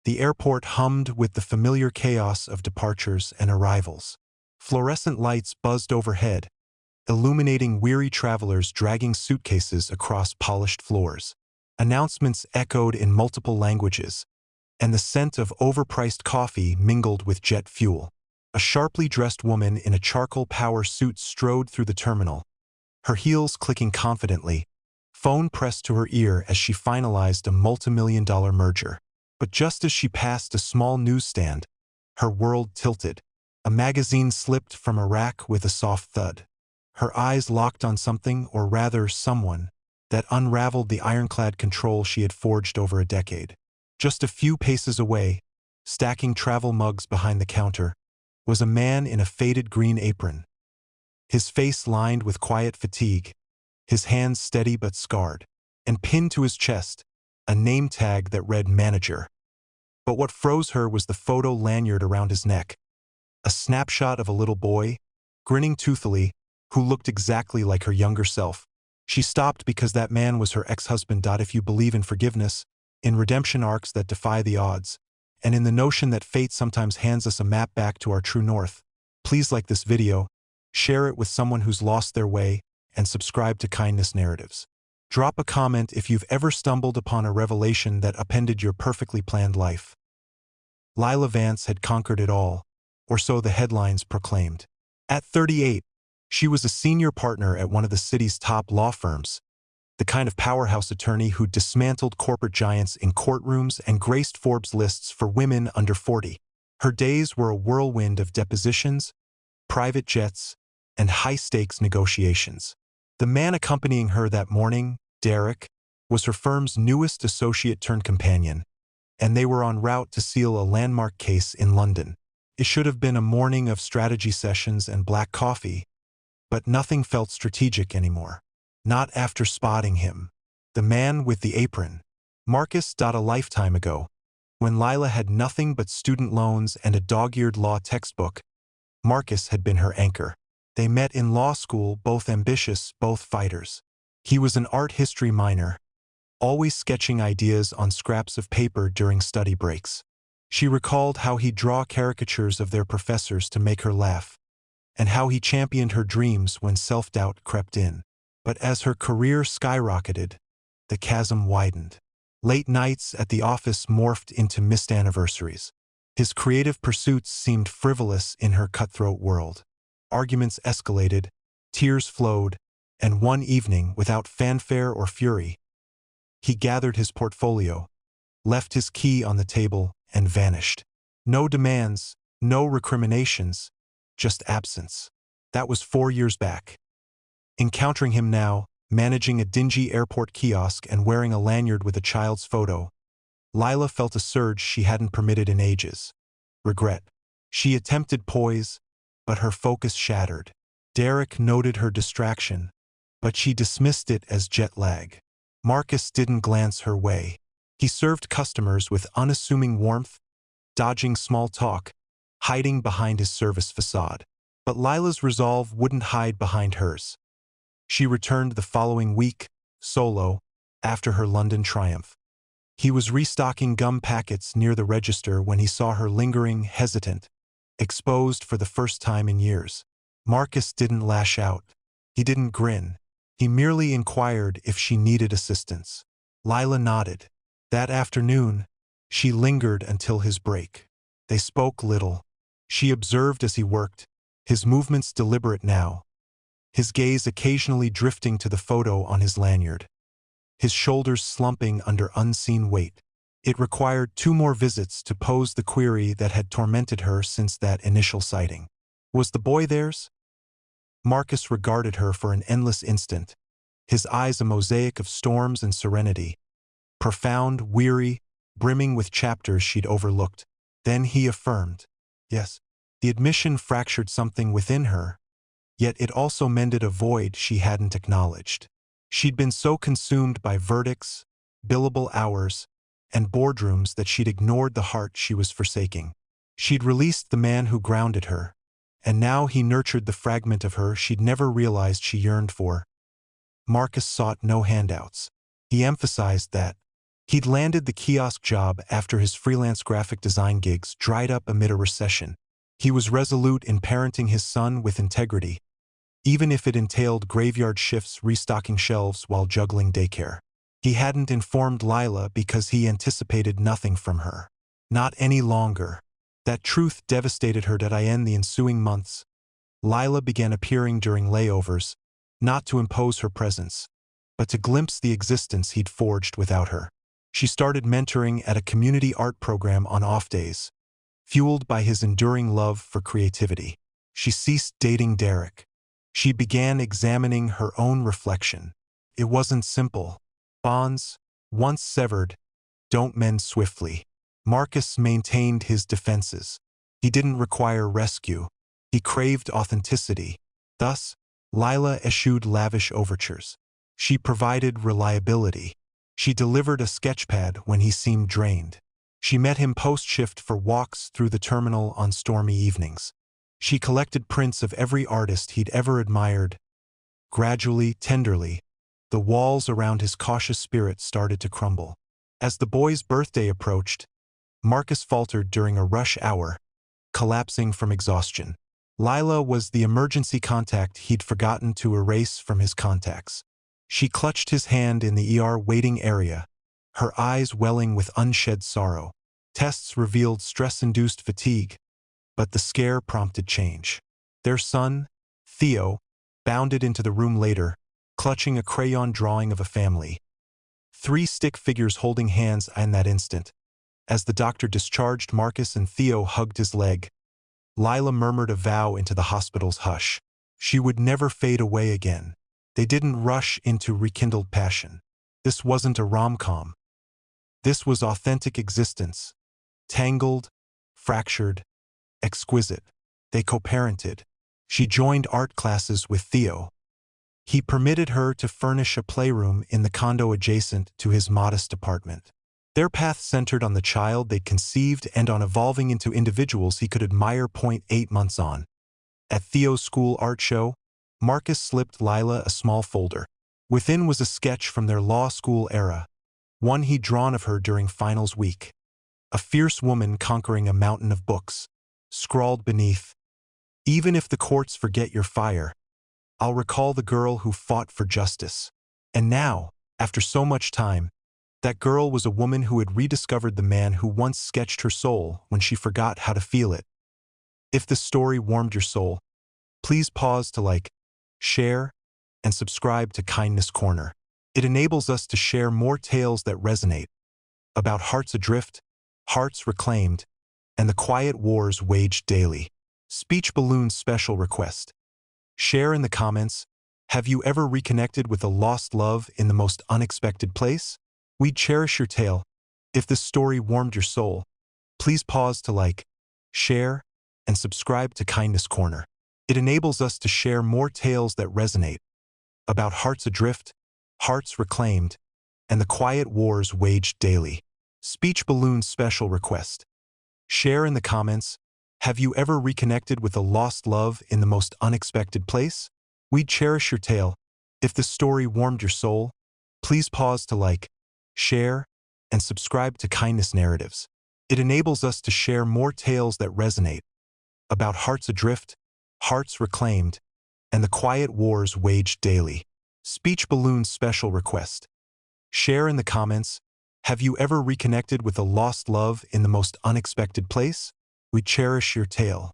The airport hummed with the familiar chaos of departures and arrivals. Fluorescent lights buzzed overhead, illuminating weary travelers dragging suitcases across polished floors. Announcements echoed in multiple languages, and the scent of overpriced coffee mingled with jet fuel. A sharply dressed woman in a charcoal power suit strode through the terminal, her heels clicking confidently, phone pressed to her ear as she finalized a multimillion-dollar merger. But just as she passed a small newsstand, her world tilted. A magazine slipped from a rack with a soft thud. Her eyes locked on something, or rather someone, that unraveled the ironclad control she had forged over a decade. Just a few paces away, stacking travel mugs behind the counter, was a man in a faded green apron. His face lined with quiet fatigue, his hands steady but scarred, and pinned to his chest, a name tag that read manager. But what froze her was the photo lanyard around his neck, a snapshot of a little boy, grinning toothily, who looked exactly like her younger self. She stopped because that man was her ex-husband. If you believe in forgiveness, in redemption arcs that defy the odds, and in the notion that fate sometimes hands us a map back to our true north, please like this video, share it with someone who's lost their way, and subscribe to Kindness Narratives. Drop a comment if you've ever stumbled upon a revelation that upended your perfectly planned life. Lalla Vince had conquered it all, or so the headlines proclaimed. At 38, she was a senior partner at one of the city's top law firms, the kind of powerhouse attorney who dismantled corporate giants in courtrooms and graced Forbes lists for women under 40. Her days were a whirlwind of depositions, private jets, and high-stakes negotiations. The man accompanying her that morning, Derek, was her firm's newest associate-turned-companion, and they were en route to seal a landmark case in London. It should have been a morning of strategy sessions and black coffee, but nothing felt strategic anymore. Not after spotting him. The man with the apron. Marcus. A lifetime ago, when Lila had nothing but student loans and a dog-eared law textbook, Marcus had been her anchor. They met in law school, both ambitious, both fighters. He was an art history minor, always sketching ideas on scraps of paper during study breaks. She recalled how he'd draw caricatures of their professors to make her laugh, and how he championed her dreams when self-doubt crept in. But as her career skyrocketed, the chasm widened. Late nights at the office morphed into missed anniversaries. His creative pursuits seemed frivolous in her cutthroat world. Arguments escalated, tears flowed, and one evening, without fanfare or fury, he gathered his portfolio, left his key on the table, and vanished. No demands, no recriminations, just absence. That was 4 years back. Encountering him now, managing a dingy airport kiosk and wearing a lanyard with a child's photo, Lila felt a surge she hadn't permitted in ages. Regret. She attempted poise, but her focus shattered. Derek noted her distraction, but she dismissed it as jet lag. Marcus didn't glance her way. He served customers with unassuming warmth, dodging small talk, hiding behind his service facade. But Lila's resolve wouldn't hide behind hers. She returned the following week, solo, after her London triumph. He was restocking gum packets near the register when he saw her lingering, hesitant, exposed for the first time in years. Marcus didn't lash out. He didn't grin. He merely inquired if she needed assistance. Lila nodded. That afternoon, she lingered until his break. They spoke little. She observed as he worked, his movements deliberate now, his gaze occasionally drifting to the photo on his lanyard, his shoulders slumping under unseen weight. It required 2 more visits to pose the query that had tormented her since that initial sighting. Was the boy theirs? Marcus regarded her for an endless instant, his eyes a mosaic of storms and serenity, profound, weary, brimming with chapters she'd overlooked. Then he affirmed, yes. The admission fractured something within her, yet it also mended a void she hadn't acknowledged. She'd been so consumed by verdicts, billable hours, and boardrooms that she'd ignored the heart she was forsaking. She'd released the man who grounded her, and now he nurtured the fragment of her she'd never realized she yearned for. Marcus sought no handouts. He emphasized that, He'd landed the kiosk job after his freelance graphic design gigs dried up amid a recession. He was resolute in parenting his son with integrity, even if it entailed graveyard shifts restocking shelves while juggling daycare. He hadn't informed Lalla because he anticipated nothing from her. Not any longer. That truth devastated her. In the ensuing months, Lalla began appearing during layovers, not to impose her presence, but to glimpse the existence he'd forged without her. She started mentoring at a community art program on off days, fueled by his enduring love for creativity. She ceased dating Derek. She began examining her own reflection. It wasn't simple. Bonds, once severed, don't mend swiftly. Marcus maintained his defenses. He didn't require rescue. He craved authenticity. Thus, Lalla eschewed lavish overtures. She provided reliability. She delivered a sketchpad when he seemed drained. She met him post-shift for walks through the terminal on stormy evenings. She collected prints of every artist he'd ever admired. Gradually, tenderly, the walls around his cautious spirit started to crumble. As the boy's birthday approached, Marcus faltered during a rush hour, collapsing from exhaustion. Lalla was the emergency contact he'd forgotten to erase from his contacts. She clutched his hand in the ER waiting area, her eyes welling with unshed sorrow. Tests revealed stress-induced fatigue, but the scare prompted change. Their son, Theo, bounded into the room later, clutching a crayon drawing of a family. 3 stick figures holding hands in that instant. As the doctor discharged Marcus and Theo hugged his leg, Lalla murmured a vow into the hospital's hush. She would never fade away again. They didn't rush into rekindled passion. This wasn't a rom-com. This was authentic existence. Tangled, fractured, exquisite. They co-parented. She joined art classes with Theo. He permitted her to furnish a playroom in the condo adjacent to his modest apartment. Their path centered on the child they'd conceived and on evolving into individuals he could admire. 8 months on. At Theo's school art show, Marcus slipped Lalla a small folder. Within was a sketch from their law school era, one he'd drawn of her during finals week. A fierce woman conquering a mountain of books. Scrawled beneath, "Even if the courts forget your fire, I'll recall the girl who fought for justice." And now, after so much time, that girl was a woman who had rediscovered the man who once sketched her soul when she forgot how to feel it. If this story warmed your soul, please pause to like, share, and subscribe to Kindness Corner. It enables us to share more tales that resonate, about hearts adrift, hearts reclaimed, and the quiet wars waged daily. Speech Balloon's special request. Share in the comments, have you ever reconnected with a lost love in the most unexpected place? We'd cherish your tale. If this story warmed your soul, please pause to like, share, and subscribe to Kindness Corner. It enables us to share more tales that resonate, about hearts adrift, hearts reclaimed, and the quiet wars waged daily. Speech Balloon's special request. Share in the comments, have you ever reconnected with a lost love in the most unexpected place? We'd cherish your tale. If this story warmed your soul, please pause to like, share, and subscribe to Kindness Narratives. It enables us to share more tales that resonate, about hearts adrift, hearts reclaimed, and the quiet wars waged daily. Speech Balloon's special request. Share in the comments, have you ever reconnected with a lost love in the most unexpected place? We cherish your tale.